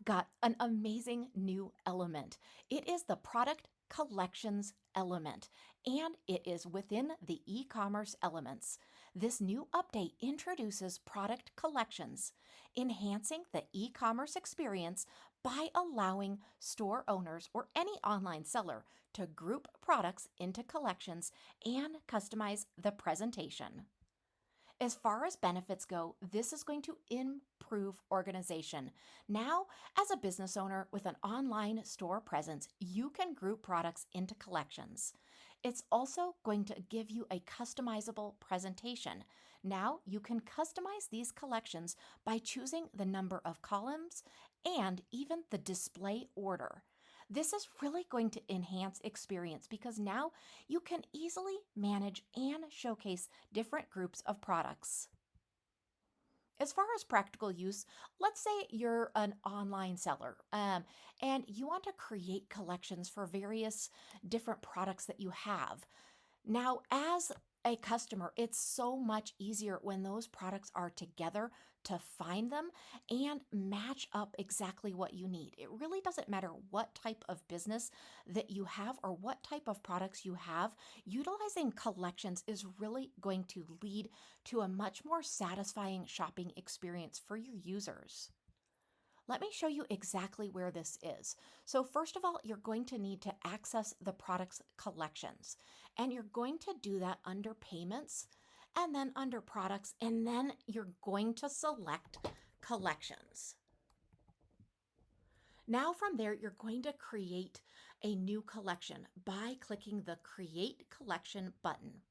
got an amazing new element. It is the product collections element, and it is within the e-commerce elements. This new update introduces product collections, enhancing the e-commerce experience by allowing store owners or any online seller to group products into collections and customize the presentation. As far as benefits go, this is going to improve organization. Now, as a business owner with an online store presence, you can group products into collections. It's also going to give you a customizable presentation. Now, you can customize these collections by choosing the number of columns and even the display order. This is really going to enhance experience because now you can easily manage and showcase different groups of products. As far as practical use, let's say you're an online seller and you want to create collections for various different products that you have. Now, as a customer, it's so much easier when those products are together to find them and match up exactly what you need. It really doesn't matter what type of business that you have or what type of products you have. Utilizing collections is really going to lead to a much more satisfying shopping experience for your users. Let me show you exactly where this is. So first of all, you're going to need to access the product's collections, and you're going to do that under payments and then under products, and then you're going to select collections. Now from there, you're going to create a new collection by clicking the Create Collection button.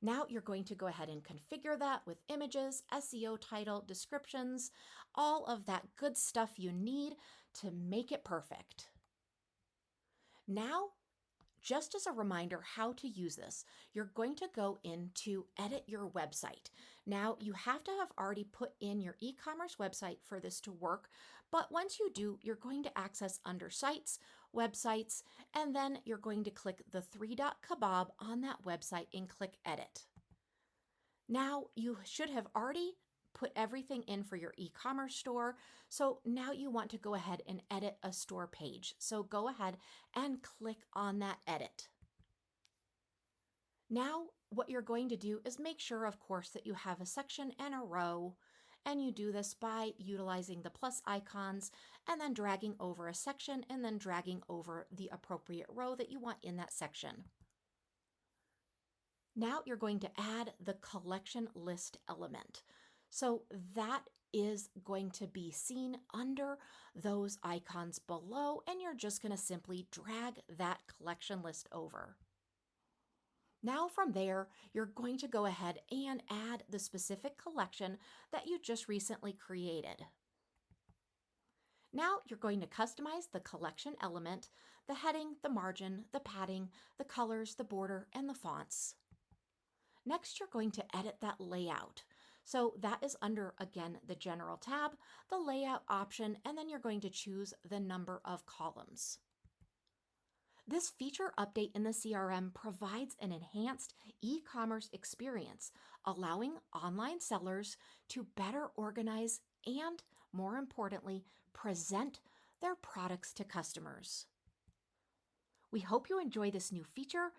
Now you're going to go ahead and configure that with images, SEO title, descriptions, all of that good stuff you need to make it perfect. Now, just as a reminder how to use this, you're going to go into edit your website. Now, you have to have already put in your e-commerce website for this to work, but once you do, you're going to access under sites, websites, and then you're going to click the three-dot kebab on that website and click edit. Now, you should have already put everything in for your e-commerce store. So now you want to go ahead and edit a store page. So go ahead and click on that edit. Now, what you're going to do is make sure, of course, that you have a section and a row. And you do this by utilizing the plus icons and then dragging over a section and then dragging over the appropriate row that you want in that section. Now you're going to add the collection list element. So that is going to be seen under those icons below, and you're just going to simply drag that collection list over. Now from there, you're going to go ahead and add the specific collection that you just recently created. Now you're going to customize the collection element, the heading, the margin, the padding, the colors, the border, and the fonts. Next, you're going to edit that layout. So that is under, again, the General tab, the Layout option, and then you're going to choose the number of columns. This feature update in the CRM provides an enhanced e-commerce experience, allowing online sellers to better organize and, more importantly, present their products to customers. We hope you enjoy this new feature.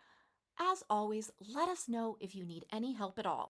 As always, let us know if you need any help at all.